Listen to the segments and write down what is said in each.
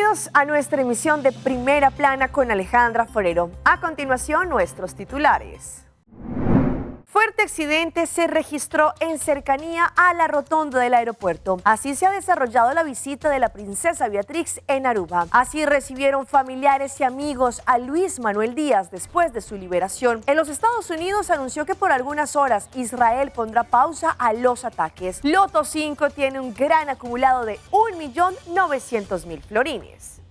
Bienvenidos a nuestra emisión de Primera Plana con Alejandra Forero. A continuación, nuestros titulares. Fuerte accidente se registró en cercanía a la rotonda del aeropuerto. Así se ha desarrollado la visita de la princesa Beatrix en Aruba. Así recibieron familiares y amigos a Luis Manuel Díaz después de su liberación. En los Estados Unidos anunció que por algunas horas Israel pondrá pausa a los ataques. Loto 5 tiene un gran acumulado de 1.900.000 florines.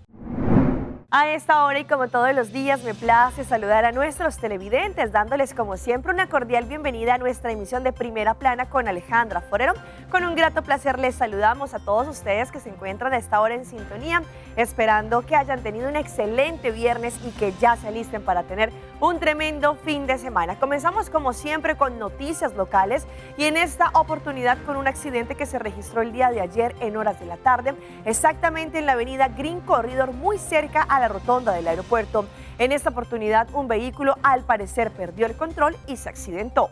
A esta hora y como todos los días me place saludar a nuestros televidentes dándoles como siempre una cordial bienvenida a nuestra emisión de Primera Plana con Alejandra Forero. Con un grato placer les saludamos a todos ustedes que se encuentran a esta hora en sintonía, esperando que hayan tenido un excelente viernes y que ya se alisten para tener un tremendo fin de semana. Comenzamos como siempre con noticias locales y en esta oportunidad con un accidente que se registró el día de ayer en horas de la tarde, exactamente en la avenida Green Corridor, muy cerca a la rotonda del aeropuerto. En esta oportunidad, un vehículo al parecer perdió el control y se accidentó.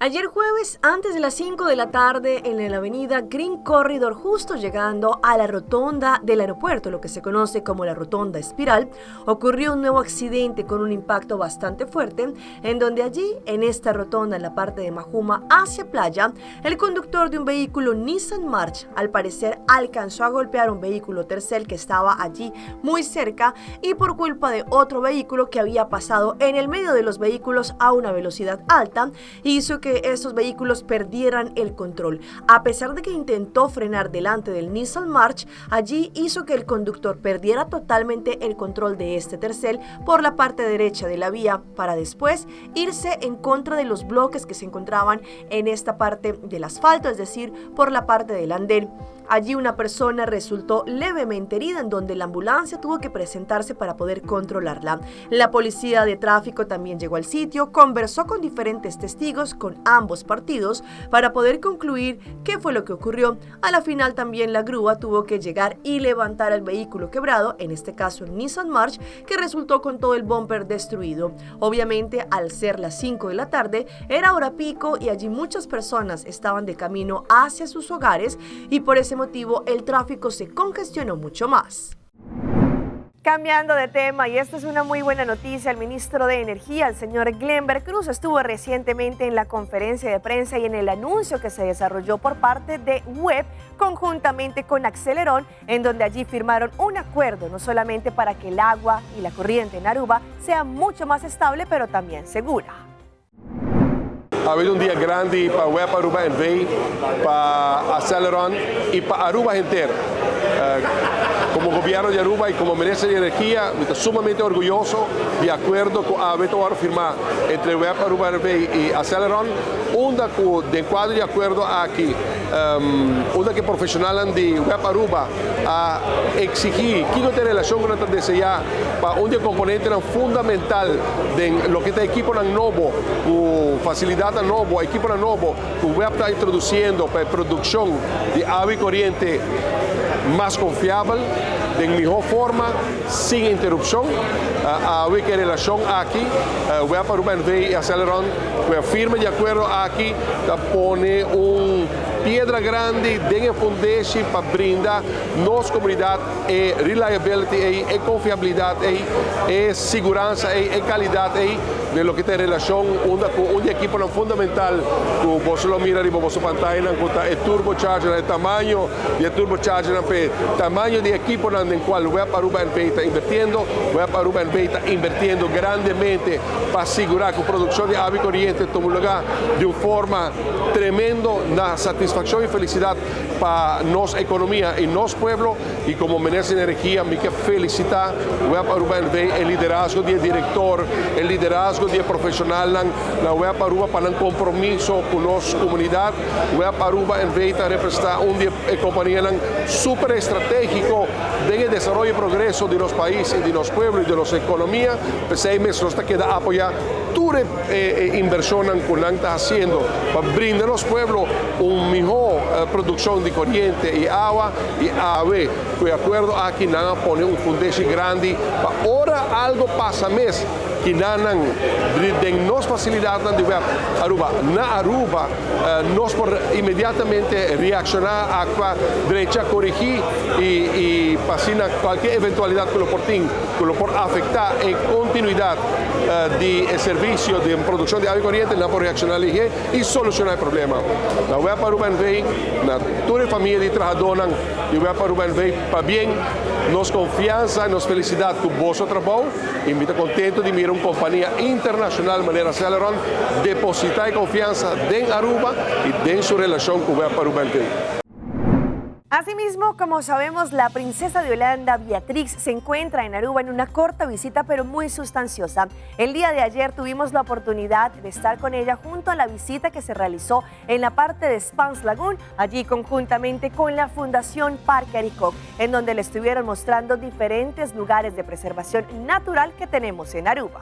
Ayer jueves, antes de las 5 de la tarde, en la avenida Green Corridor, justo llegando a la rotonda del aeropuerto, lo que se conoce como la rotonda espiral, ocurrió un nuevo accidente con un impacto bastante fuerte, en donde allí, en esta rotonda, en la parte de Majuma hacia Playa, el conductor de un vehículo Nissan March, al parecer, alcanzó a golpear un vehículo Tercel que estaba allí muy cerca y por culpa de otro vehículo que había pasado en el medio de los vehículos a una velocidad alta, hizo que estos vehículos perdieran el control. A pesar de que intentó frenar delante del Nissan March, allí hizo que el conductor perdiera totalmente el control de este Tercel por la parte derecha de la vía para después irse en contra de los bloques que se encontraban en esta parte del asfalto, es decir, por la parte del andén. Allí una persona resultó levemente herida, en donde la ambulancia tuvo que presentarse para poder controlarla. La policía de tráfico también llegó al sitio, conversó con diferentes testigos con ambos partidos para poder concluir qué fue lo que ocurrió. A la final también la grúa tuvo que llegar y levantar el vehículo quebrado, en este caso el Nissan March, que resultó con todo el bumper destruido. Obviamente, al ser las 5 de la tarde, era hora pico y allí muchas personas estaban de camino hacia sus hogares y por ese motivo el tráfico se congestionó mucho más. Cambiando de tema, y esta es una muy buena noticia, el ministro de Energía, el señor Glenberg Cruz, estuvo recientemente en la conferencia de prensa y en el anuncio que se desarrolló por parte de WEB conjuntamente con Aceleron, en donde allí firmaron un acuerdo no solamente para que el agua y la corriente en Aruba sea mucho más estable, pero también segura. Ha habido un día grande para WEB Aruba Envy, para Aceleron y para Aruba entero. Como gobierno de Aruba y como ministro de Energía, estoy sumamente orgulloso de acuerdo con el firmado entre WEB Aruba Envy y Aceleron, de enquadro de acuerdo aquí, que profesional de WEB Aruba a exigir que no tiene relación con la TDCA para un componente fundamental de lo que está equipo novo, facilidad novo, equipo novo, que o WEB está introduciendo para producción de agua y corriente más confiable, de mejor forma, sin interrupción. Hay que relación aquí, WEB Aruba Envy y Aceleron, firma de acuerdo aquí, pone piedra grande de fundación para brindar nos comunidad reliability, confiabilidad, segurança e calidad de lo que tem relação um equipo fundamental que você mira em vossa pantalla com o turbocharger, o tamanho de turbocharger, o tamanho de equipo no qual o WEB Aruba Envy está invirtiendo. WEB Aruba Envy está invirtiendo grandemente para asegurar que a produção de água e corriente tome lugar de uma forma tremenda na satisfação e felicidade para nossa economia e nosso povo. E como ministro de Energia, me quero felicitar o WEB Aruba Envy, o liderazgo do diretor, o liderazgo do profissional na WEB Aruba para um compromisso com nossa comunidade. O WEB Aruba Envy está representando companhia super estratégico no desenvolvimento e progresso de nosso país e de nosso povo e de nossa economia. Pensamos nos queda apoiar toda inversión que está haciendo para brindar a los pueblos una mejor producción de corriente y agua y ave. De acuerdo a que no pone un fundación grande para ahora algo pasa mes que nos facilidade de WEB Aruba. Na Aruba, nós por imediatamente reaccionar a derecha corrigir e para así cualquier eventualidad que lo por afectar en continuidad de servicio de producción de agua corriente, no por reaccionar y solucionar el problema. La voy para Aruba vem, toda la familia de trabajadores, y voy para Aruba vem para bien, nos confianza, nos felicidad con vuestro trabajo, y me contento de mirar una compañía internacional de manera Celeron, depositar confianza en Aruba y en su relación con voy para Aruba vem. Asimismo, como sabemos, la princesa de Holanda, Beatrix, se encuentra en Aruba en una corta visita, pero muy sustanciosa. El día de ayer tuvimos la oportunidad de estar con ella junto a la visita que se realizó en la parte de Spans Lagoon, allí conjuntamente con la Fundación Parque Aricoc, en donde le estuvieron mostrando diferentes lugares de preservación natural que tenemos en Aruba.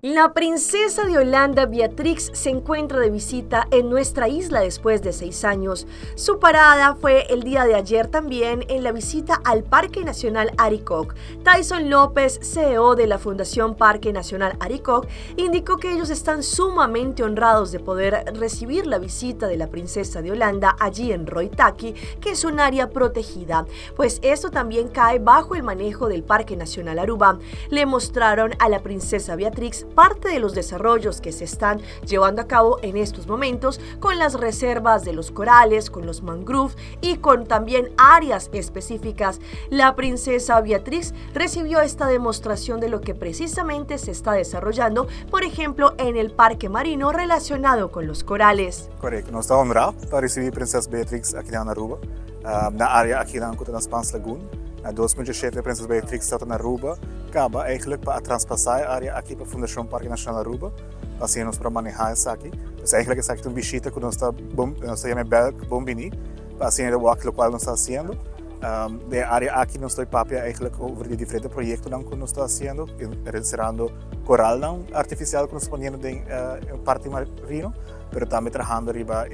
La princesa de Holanda, Beatrix, se encuentra de visita en nuestra isla después de 6 años. Su parada fue el día de ayer también en la visita al Parque Nacional Aricoc. Tyson López, CEO de la Fundación Parque Nacional Aricoc, indicó que ellos están sumamente honrados de poder recibir la visita de la princesa de Holanda allí en Roitaki, que es un área protegida, pues esto también cae bajo el manejo del Parque Nacional Aruba. Le mostraron a la princesa Beatrix parte de los desarrollos que se están llevando a cabo en estos momentos con las reservas de los corales, con los mangroves y con también áreas específicas. La princesa Beatrix recibió esta demostración de lo que precisamente se está desarrollando, por ejemplo, en el parque marino relacionado con los corales. Correcto, nos está honrado para recibir princesa Beatrix aquí en Aruba, na área aquí en Spans Lagoon. In 2007 Prinses Beatrix staat in Aruba, acaba eigenlijk para traspasar a área aqui para a Fundação Parque Nacional Aruba, assim nós para manejar isso aqui. Então, eigenlijk is aqui uma visita que nós chamamos Belk Bombini, assim é o que nós está fazendo. De área aqui nós estamos papia eigenlijk over de diferentes projetos que nós está fazendo, reservando coral artificial que nós ponendo em parte marino, mas também trabalhando riba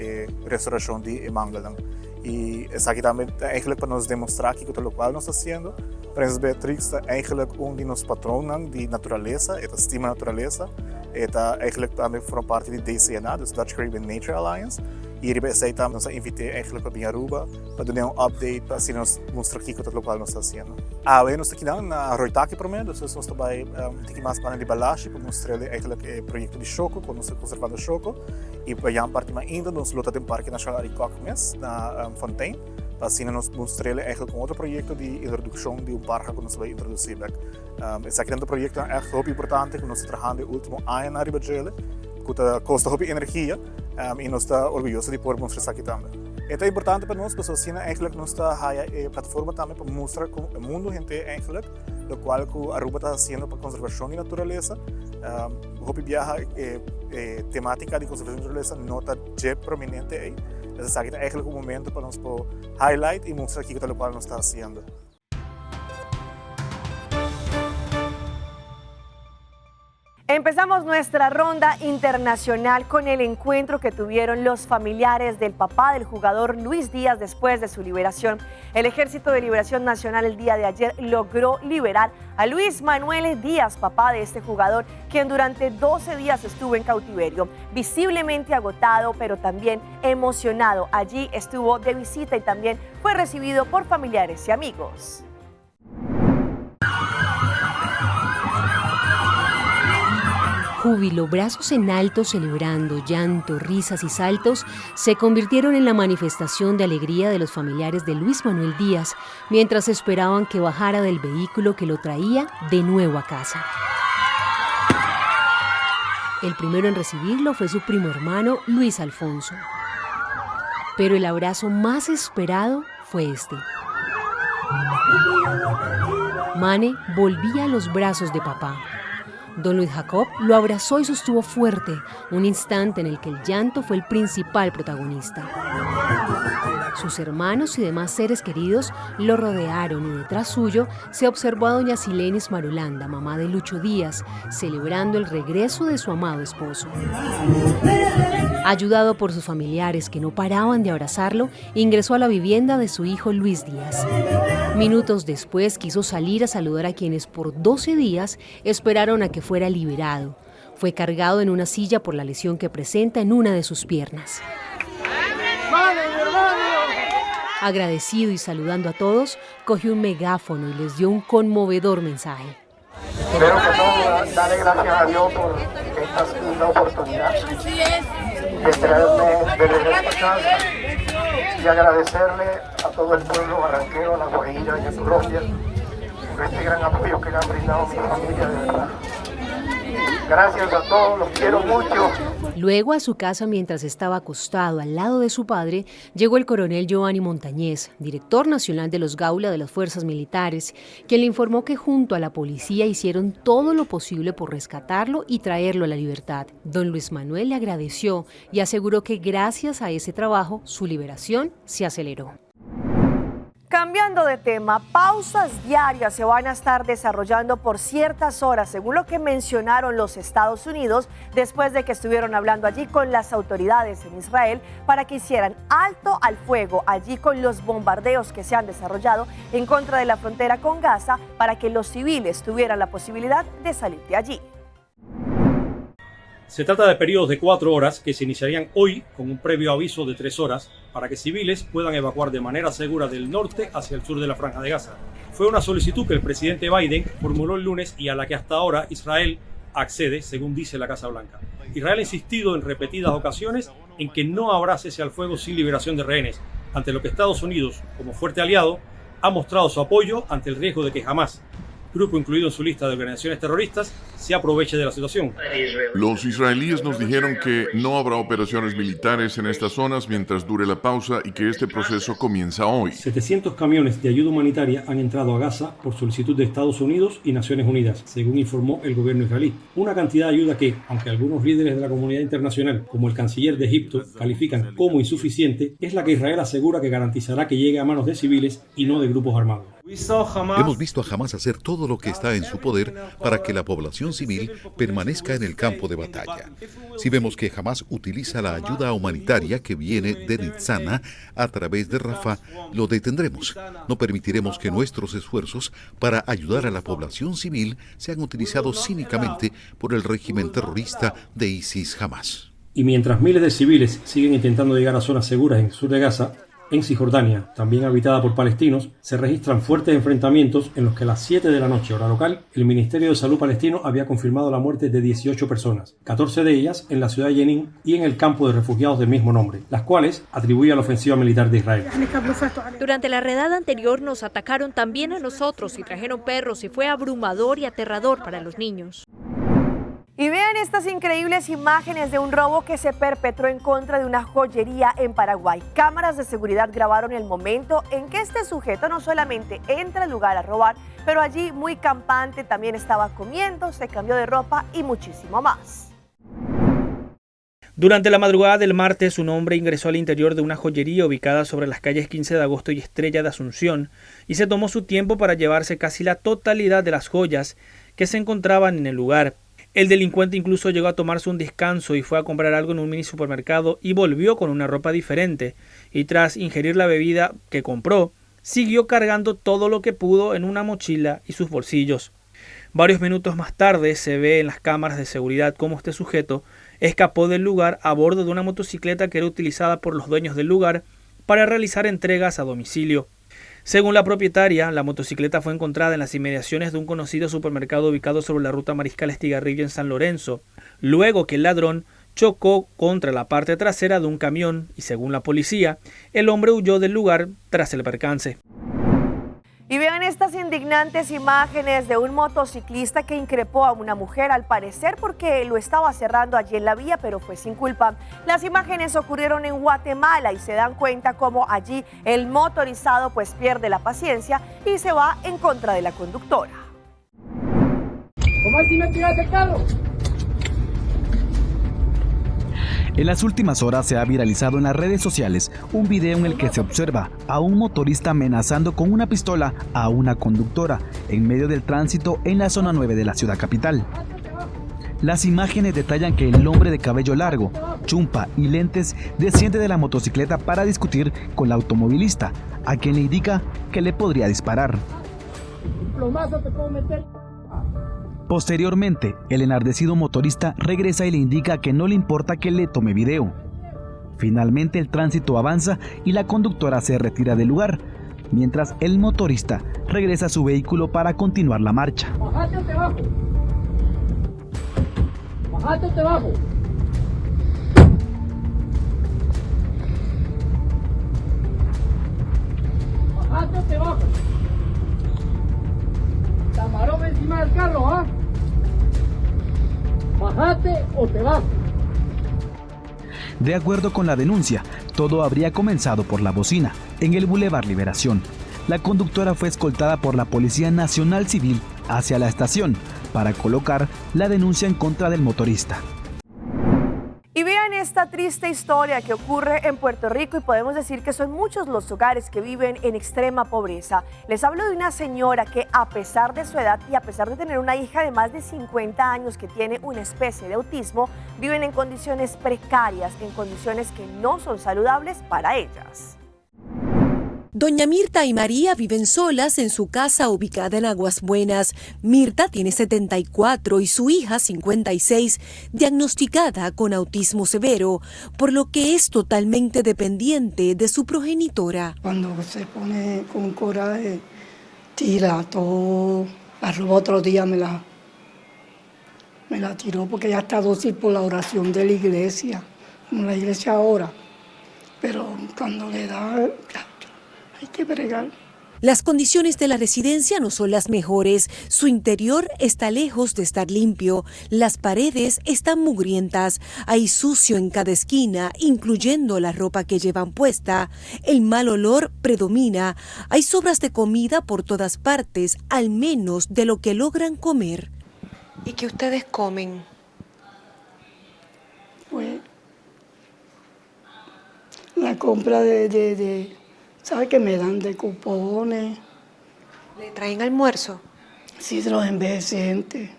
restauração de mangal. E essa aqui também eigenlijk para nos demonstrar que o local nós está fazendo. Princesa Beatrix é eigenlijk de nos patronos de natureza, é estima natureza, é eigenlijk também forma parte de DCNA, do Dutch Caribbean Nature Alliance. E riba essa também nós invitei eigenlijk para vir Aruba para dar update para assim nos mostrar que o local nós está fazendo. Hoje nós aqui na Roitaki primeiro, nós estamos também tem mais para de balagem para mostrar eigenlijk projeto de choco, quando nós conservando choco. E para a parte mais ainda nós luta do Parque Nacional Aricoc na Fontaine, para assim nós mostrar eigenlijk outro projeto de introdução de parque que nós vai introduzir. Esse aqui é um projeto muito importante que nós trabalhando no último ano na Riba Gele, que custa muito energia e nós está orgulhoso de poder mostrar isso aqui também. É importante para nós, porque assim eigenlijk nós está a plataforma também para mostrar com o mundo gente eigenlijk do qual que Aruba está fazendo para conservação de natureza. Hopi viaja temática de conservação de natureza não está prominente aí. Esse aqui é eigenlijk um momento para nós highlight e mostrar aqui o qual nós está fazendo. Empezamos nuestra ronda internacional con el encuentro que tuvieron los familiares del papá del jugador Luis Díaz después de su liberación. El Ejército de Liberación Nacional el día de ayer logró liberar a Luis Manuel Díaz, papá de este jugador, quien durante 12 días estuvo en cautiverio, visiblemente agotado, pero también emocionado. Allí estuvo de visita y también fue recibido por familiares y amigos. Júbilo, brazos en alto celebrando, llanto, risas y saltos se convirtieron en la manifestación de alegría de los familiares de Luis Manuel Díaz mientras esperaban que bajara del vehículo que lo traía de nuevo a casa. El primero en recibirlo fue su primo hermano Luis Alfonso. Pero el abrazo más esperado fue este. Mane volvía a los brazos de papá. Don Luis Jacob lo abrazó y sostuvo fuerte, un instante en el que el llanto fue el principal protagonista. Sus hermanos y demás seres queridos lo rodearon y detrás suyo se observó a doña Silenis Marulanda, mamá de Lucho Díaz, celebrando el regreso de su amado esposo. Ayudado por sus familiares que no paraban de abrazarlo, ingresó a la vivienda de su hijo Luis Díaz. Minutos después quiso salir a saludar a quienes por 12 días esperaron a que fuera liberado. Fue cargado en una silla por la lesión que presenta en una de sus piernas. Agradecido y saludando a todos, cogió un megáfono y les dio un conmovedor mensaje. Espero que todos darle gracias a Dios por esta segunda oportunidad de traerme de regreso a casa y agradecerle a todo el pueblo barranquero, a La Guajira y a Colombia por este gran apoyo que le han brindado a mi familia, de verdad. Gracias a todos, los quiero mucho. Luego a su casa, mientras estaba acostado al lado de su padre, llegó el coronel Giovanni Montañez, director nacional de los Gaula de las Fuerzas Militares, quien le informó que junto a la policía hicieron todo lo posible por rescatarlo y traerlo a la libertad. Don Luis Manuel le agradeció y aseguró que gracias a ese trabajo, su liberación se aceleró. Cambiando de tema, pausas diarias se van a estar desarrollando por ciertas horas, según lo que mencionaron los Estados Unidos, después de que estuvieron hablando allí con las autoridades en Israel para que hicieran alto al fuego allí con los bombardeos que se han desarrollado en contra de la frontera con Gaza para que los civiles tuvieran la posibilidad de salir de allí. Se trata de periodos de 4 horas que se iniciarían hoy con un previo aviso de 3 horas para que civiles puedan evacuar de manera segura del norte hacia el sur de la Franja de Gaza. Fue una solicitud que el presidente Biden formuló el lunes y a la que hasta ahora Israel accede, según dice la Casa Blanca. Israel ha insistido en repetidas ocasiones en que no habrá cese al fuego sin liberación de rehenes, ante lo que Estados Unidos, como fuerte aliado, ha mostrado su apoyo ante el riesgo de que Hamás, grupo incluido en su lista de organizaciones terroristas, se aproveche de la situación. Los israelíes nos dijeron que no habrá operaciones militares en estas zonas mientras dure la pausa y que este proceso comienza hoy. 700 camiones de ayuda humanitaria han entrado a Gaza por solicitud de Estados Unidos y Naciones Unidas, según informó el gobierno israelí. Una cantidad de ayuda que, aunque algunos líderes de la comunidad internacional, como el canciller de Egipto, califican como insuficiente, es la que Israel asegura que garantizará que llegue a manos de civiles y no de grupos armados. Hemos visto a Hamás hacer todo lo que está en su poder para que la población civil permanezca en el campo de batalla. Si vemos que Hamás utiliza la ayuda humanitaria que viene de Nitzana a través de Rafah, lo detendremos. No permitiremos que nuestros esfuerzos para ayudar a la población civil sean utilizados cínicamente por el régimen terrorista de ISIS-Hamás. Y mientras miles de civiles siguen intentando llegar a zonas seguras en el sur de Gaza, en Cisjordania, también habitada por palestinos, se registran fuertes enfrentamientos en los que a las 7 de la noche, hora local, el Ministerio de Salud palestino había confirmado la muerte de 18 personas, 14 de ellas en la ciudad de Jenin y en el campo de refugiados del mismo nombre, las cuales atribuye a la ofensiva militar de Israel. Durante la redada anterior nos atacaron también a nosotros y trajeron perros y fue abrumador y aterrador para los niños. Y vean estas increíbles imágenes de un robo que se perpetró en contra de una joyería en Paraguay. Cámaras de seguridad grabaron el momento en que este sujeto no solamente entra al lugar a robar, pero allí muy campante también estaba comiendo, se cambió de ropa y muchísimo más. Durante la madrugada del martes, un hombre ingresó al interior de una joyería ubicada sobre las calles 15 de agosto y Estrella de Asunción y se tomó su tiempo para llevarse casi la totalidad de las joyas que se encontraban en el lugar. El delincuente incluso llegó a tomarse un descanso y fue a comprar algo en un mini supermercado y volvió con una ropa diferente. Y tras ingerir la bebida que compró, siguió cargando todo lo que pudo en una mochila y sus bolsillos. Varios minutos más tarde se ve en las cámaras de seguridad cómo este sujeto escapó del lugar a bordo de una motocicleta que era utilizada por los dueños del lugar para realizar entregas a domicilio. Según la propietaria, la motocicleta fue encontrada en las inmediaciones de un conocido supermercado ubicado sobre la ruta Mariscal Estigarribia en San Lorenzo, luego que el ladrón chocó contra la parte trasera de un camión y, según la policía, el hombre huyó del lugar tras el percance. Y vean estas indignantes imágenes de un motociclista que increpó a una mujer, al parecer porque lo estaba cerrando allí en la vía, pero fue sin culpa. Las imágenes ocurrieron en Guatemala y se dan cuenta cómo allí el motorizado pues pierde la paciencia y se va en contra de la conductora. ¿Cómo así me tiraste el carro? En las últimas horas se ha viralizado en las redes sociales un video en el que se observa a un motorista amenazando con una pistola a una conductora en medio del tránsito en la zona 9 de la ciudad capital. Las imágenes detallan que el hombre de cabello largo, chumpa y lentes desciende de la motocicleta para discutir con la automovilista, a quien le indica que le podría disparar. Posteriormente, el enardecido motorista regresa y le indica que no le importa que le tome video. Finalmente el tránsito avanza y la conductora se retira del lugar, mientras el motorista regresa a su vehículo para continuar la marcha. Bajate o te bajo. Bajate o te bajo. Bajate o te bajo. Camarón encima del carro, ¿ah? Bajate o te bajo. De acuerdo con la denuncia, todo habría comenzado por la bocina, en el Boulevard Liberación. La conductora fue escoltada por la Policía Nacional Civil hacia la estación para colocar la denuncia en contra del motorista. Y vean esta triste historia que ocurre en Puerto Rico y podemos decir que son muchos los hogares que viven en extrema pobreza. Les hablo de una señora que a pesar de su edad y a pesar de tener una hija de más de 50 años que tiene una especie de autismo, viven en condiciones precarias, en condiciones que no son saludables para ellas. Doña Mirta y María viven solas en su casa ubicada en Aguas Buenas. Mirta tiene 74 y su hija 56, diagnosticada con autismo severo, por lo que es totalmente dependiente de su progenitora. Cuando se pone con coraje, tira todo. La ropa otro día me la tiró porque ya está dócil por la oración de la iglesia, como la iglesia ahora. Pero cuando le da... hay que bregar. Las condiciones de la residencia no son las mejores. Su interior está lejos de estar limpio. Las paredes están mugrientas. Hay sucio en cada esquina, incluyendo la ropa que llevan puesta. El mal olor predomina. Hay sobras de comida por todas partes, al menos de lo que logran comer. ¿Y qué ustedes comen? Pues la compra de ¿sabe que me dan de cupones? ¿Le traen almuerzo? Sí, de los envejecientes.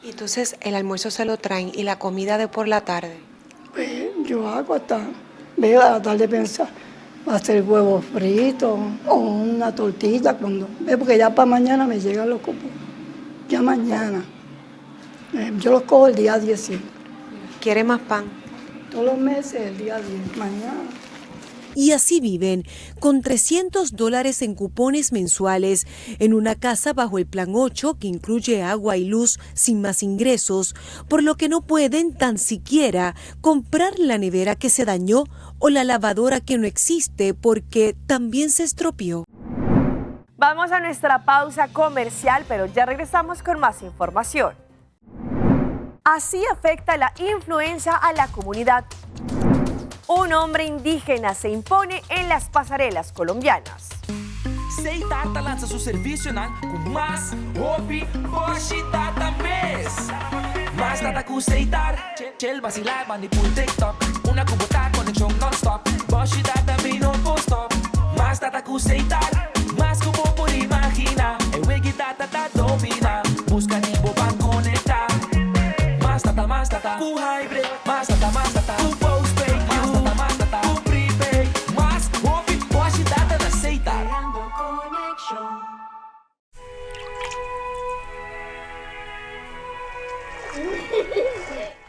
Y entonces el almuerzo se lo traen y la comida de por la tarde. Pues yo hago veo a la tarde pensar, hacer huevos fritos o una tortilla porque ya para mañana me llegan los cupones. Ya mañana. Yo los cojo el día 10. ¿Quiere más pan? Todos los meses el día 10, mañana. Y así viven, con $300 en cupones mensuales, en una casa bajo el Plan 8 que incluye agua y luz sin más ingresos, por lo que no pueden tan siquiera comprar la nevera que se dañó o la lavadora que no existe porque también se estropeó. Vamos a nuestra pausa comercial, pero ya regresamos con más información. Así afecta la influenza a la comunidad. Un hombre indígena se impone en las pasarelas colombianas. Seitar lanza su servicio con más hobby, Boshi Data Mes. Más data con Seitar, Chel vacilar, manipul TikTok. Una cubota conexión non-stop. Boshi Data vino post-stop. Más data con Seitar, más cubo por imagina. El wiki data domina. Busca tipo para conectar. Más data, full hybrid. Más data, full postpaid.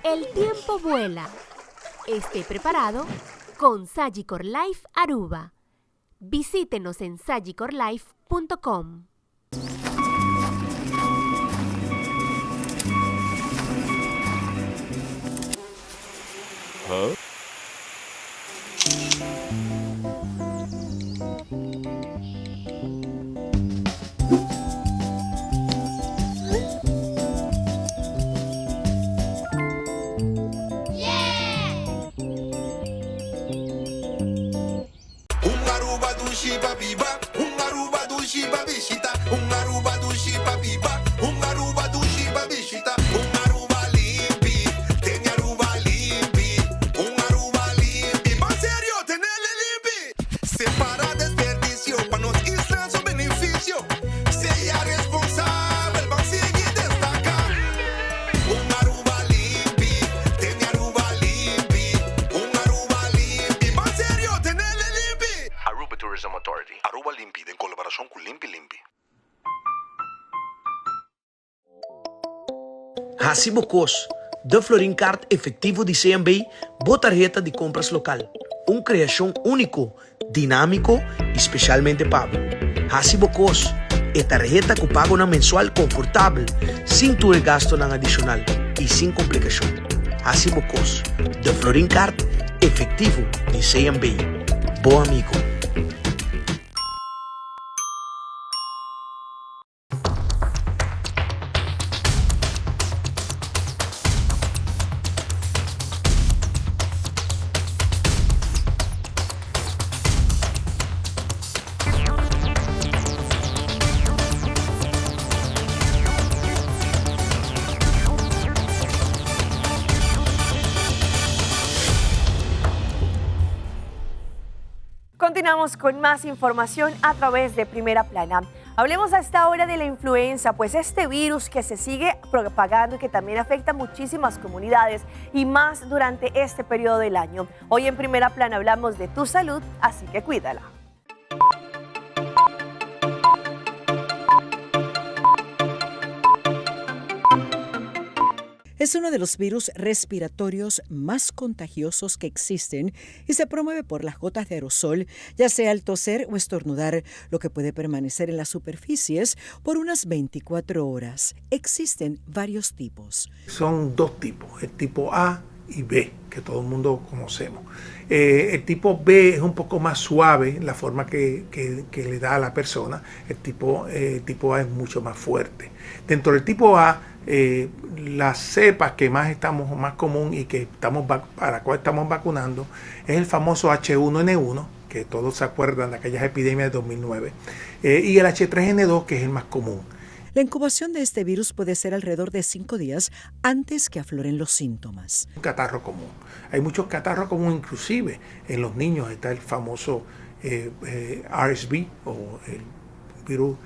El tiempo vuela. Esté preparado con Sagicor Life Aruba. Visítenos en sagicorlife.com. Hacibocos, de Florin Card efetivo de CMB, boa tarjeta de compras local. uma criação único, dinâmico e especialmente pago. Hasibocos é tarjeta que paga na mensual confortável, sem ter gasto na adicional e sem complicação. Hasibocos, de Florin Card, efetivo de CMB. Bom amigo. Continuamos con más información a través de Primera Plana. Hablemos a esta hora de la influenza, pues este virus que se sigue propagando y que también afecta a muchísimas comunidades y más durante este periodo del año. Hoy en Primera Plana hablamos de tu salud, así que cuídala. Es uno de los virus respiratorios más contagiosos que existen y se promueve por las gotas de aerosol, ya sea al toser o estornudar, lo que puede permanecer en las superficies por unas 24 horas. Existen varios tipos. Son dos tipos, el tipo A y B, que todo el mundo conocemos. El tipo B es un poco más suave, la forma que le da a la persona. El tipo A es mucho más fuerte. Dentro del tipo A, las cepas que más común y que para la cual estamos vacunando es el famoso H1N1, que todos se acuerdan de aquellas epidemias de 2009, y el H3N2, que es el más común. La incubación de este virus puede ser alrededor de 5 días antes que afloren los síntomas. Un catarro común. Hay muchos catarros comunes, inclusive en los niños está el famoso RSV o el virus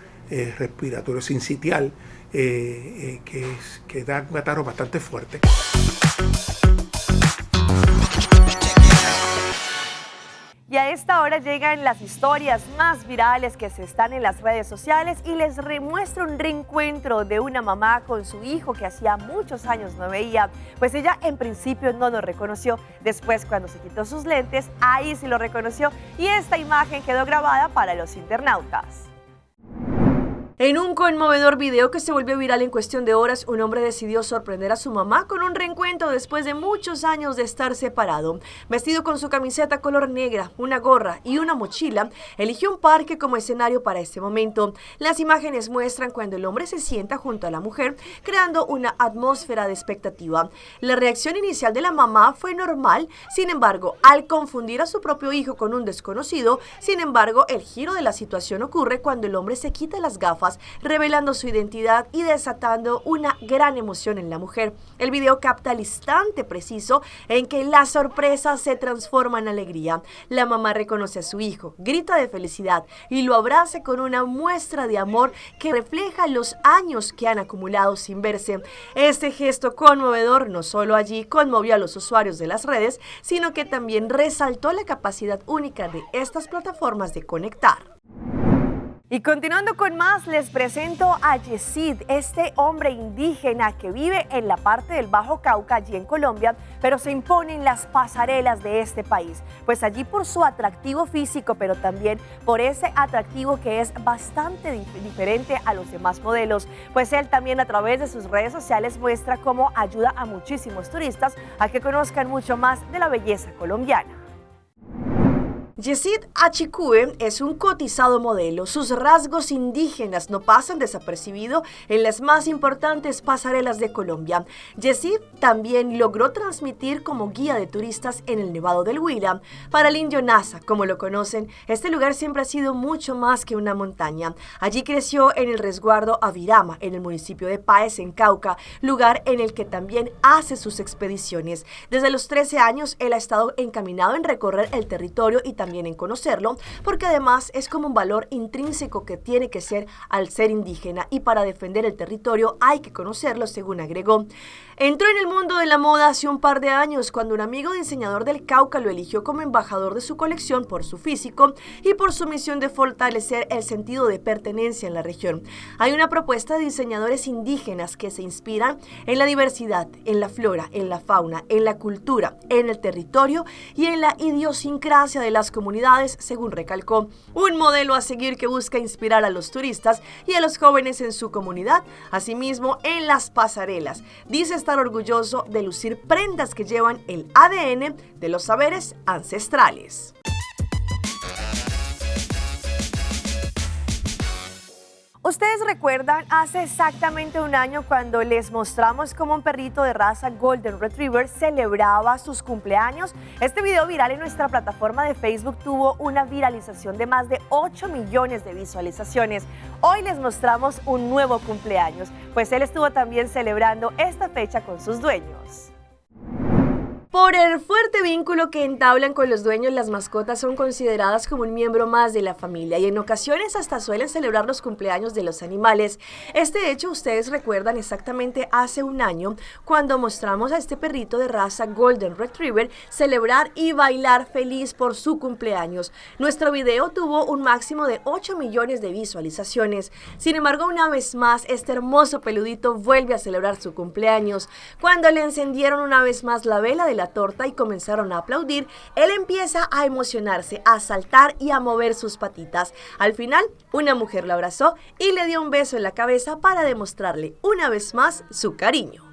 respiratorio sincitial, que da un catarro bastante fuerte. Y a esta hora llegan las historias más virales que se están en las redes sociales y les remuestra un reencuentro de una mamá con su hijo que hacía muchos años no veía. Pues ella en principio no lo reconoció, después cuando se quitó sus lentes, ahí sí lo reconoció y esta imagen quedó grabada para los internautas. En un conmovedor video que se volvió viral en cuestión de horas, un hombre decidió sorprender a su mamá con un reencuentro después de muchos años de estar separado. Vestido con su camiseta color negra, una gorra y una mochila, eligió un parque como escenario para este momento. Las imágenes muestran cuando el hombre se sienta junto a la mujer, creando una atmósfera de expectativa. La reacción inicial de la mamá fue normal, sin embargo, al confundir a su propio hijo con un desconocido, el giro de la situación ocurre cuando el hombre se quita las gafas, revelando su identidad y desatando una gran emoción en la mujer. El video capta el instante preciso en que la sorpresa se transforma en alegría. La mamá reconoce a su hijo, grita de felicidad y lo abraza con una muestra de amor que refleja los años que han acumulado sin verse. Este gesto conmovedor no solo allí conmovió a los usuarios de las redes, sino que también resaltó la capacidad única de estas plataformas de conectar. Y continuando con más, les presento a Yesid, este hombre indígena que vive en la parte del Bajo Cauca, allí en Colombia, pero se impone en las pasarelas de este país. Pues allí por su atractivo físico, pero también por ese atractivo que es bastante diferente a los demás modelos. Pues él también a través de sus redes sociales muestra cómo ayuda a muchísimos turistas a que conozcan mucho más de la belleza colombiana. Yesid Achicue es un cotizado modelo. Sus rasgos indígenas no pasan desapercibidos en las más importantes pasarelas de Colombia. Yesid también logró transmitir como guía de turistas en el Nevado del Huila. Para el indio Nasa, como lo conocen, este lugar siempre ha sido mucho más que una montaña. Allí creció en el resguardo Avirama, en el municipio de Páez, en Cauca, lugar en el que también hace sus expediciones. Desde los 13 años, él ha estado encaminado en recorrer el territorio y también en conocerlo, porque además es como un valor intrínseco que tiene que ser al ser indígena y para defender el territorio hay que conocerlo, según agregó. Entró en el mundo de la moda hace un par de años cuando un amigo diseñador del Cauca lo eligió como embajador de su colección por su físico y por su misión de fortalecer el sentido de pertenencia en la región. Hay una propuesta de diseñadores indígenas que se inspiran en la diversidad, en la flora, en la fauna, en la cultura, en el territorio y en la idiosincrasia de las comunidades, según recalcó. Un modelo a seguir que busca inspirar a los turistas y a los jóvenes en su comunidad, asimismo en las pasarelas. Dice estar orgulloso de lucir prendas que llevan el ADN de los saberes ancestrales. Ustedes recuerdan hace exactamente un año cuando les mostramos cómo un perrito de raza Golden Retriever celebraba sus cumpleaños. Este video viral en nuestra plataforma de Facebook tuvo una viralización de más de 8 millones de visualizaciones. Hoy les mostramos un nuevo cumpleaños, pues él estuvo también celebrando esta fecha con sus dueños. Por el fuerte vínculo que entablan con los dueños, las mascotas son consideradas como un miembro más de la familia y en ocasiones hasta suelen celebrar los cumpleaños de los animales. Este hecho ustedes recuerdan exactamente hace un año cuando mostramos a este perrito de raza Golden Retriever celebrar y bailar feliz por su cumpleaños. Nuestro video tuvo un máximo de 8 millones de visualizaciones. Sin embargo, una vez más, este hermoso peludito vuelve a celebrar su cumpleaños. Cuando le encendieron una vez más la vela de la torta y comenzaron a aplaudir, él empieza a emocionarse, a saltar y a mover sus patitas. Al final, una mujer lo abrazó y le dio un beso en la cabeza para demostrarle una vez más su cariño.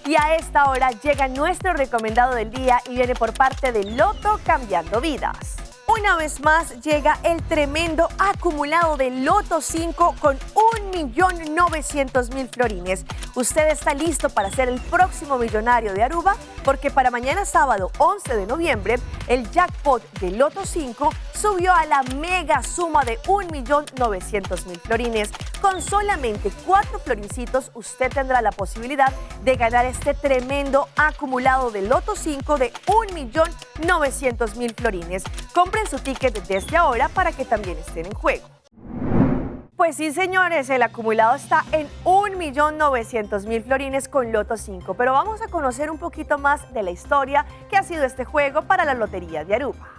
Y a esta hora llega nuestro recomendado del día y viene por parte de Loto Cambiando Vidas. Una vez más llega el tremendo acumulado de Loto 5 con 1.900.000 florines. ¿Usted está listo para ser el próximo millonario de Aruba? Porque para mañana sábado 11 de noviembre, el jackpot de Loto 5 subió a la mega suma de 1.900.000 florines. Con solamente 4 florincitos, usted tendrá la posibilidad de ganar este tremendo acumulado de Loto 5 de 1.900.000 florines. Compren su ticket desde ahora para que también estén en juego. Pues sí, señores, el acumulado está en 1.900.000 florines con Loto 5, pero vamos a conocer un poquito más de la historia que ha sido este juego para la Lotería de Aruba.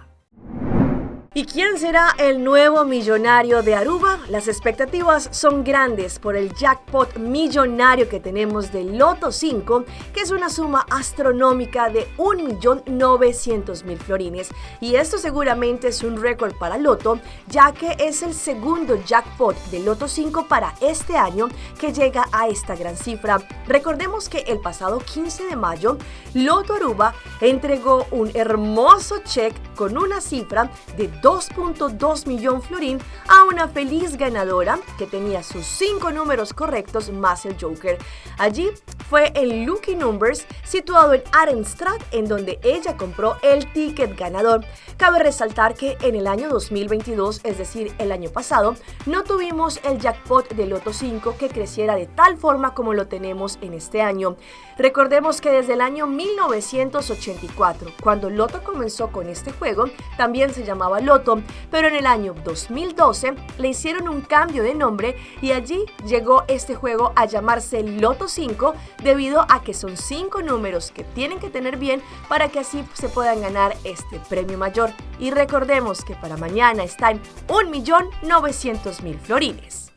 ¿Y quién será el nuevo millonario de Aruba? Las expectativas son grandes por el jackpot millonario que tenemos de Loto 5, que es una suma astronómica de 1.900.000 florines. Y esto seguramente es un récord para Loto, ya que es el segundo jackpot de Loto 5 para este año que llega a esta gran cifra. Recordemos que el pasado 15 de mayo, Loto Aruba entregó un hermoso cheque con una cifra de 2.2 millón florín a una feliz ganadora que tenía sus 5 números correctos más el Joker. Allí fue en Lucky Numbers, situado en Arenstrad, en donde ella compró el ticket ganador. Cabe resaltar que en el año 2022, es decir, el año pasado, no tuvimos el jackpot de Loto 5 que creciera de tal forma como lo tenemos en este año. Recordemos que desde el año 1984, cuando Loto comenzó con este juego, también se llamaba Loto, pero en el año 2012 le hicieron un cambio de nombre y allí llegó este juego a llamarse Loto 5 debido a que son 5 números que tienen que tener bien para que así se puedan ganar este premio mayor. Y recordemos que para mañana está en 1.900.000 florines.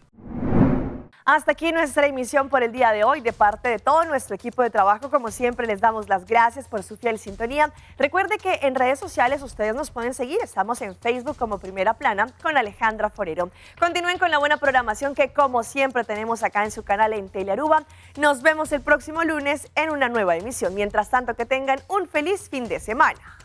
Hasta aquí nuestra emisión por el día de hoy. De parte de todo nuestro equipo de trabajo, como siempre, les damos las gracias por su fiel sintonía. Recuerde que en redes sociales ustedes nos pueden seguir. Estamos en Facebook como Primera Plana con Alejandra Forero. Continúen con la buena programación que, como siempre, tenemos acá en su canal en Telearuba. Nos vemos el próximo lunes en una nueva emisión. Mientras tanto, que tengan un feliz fin de semana.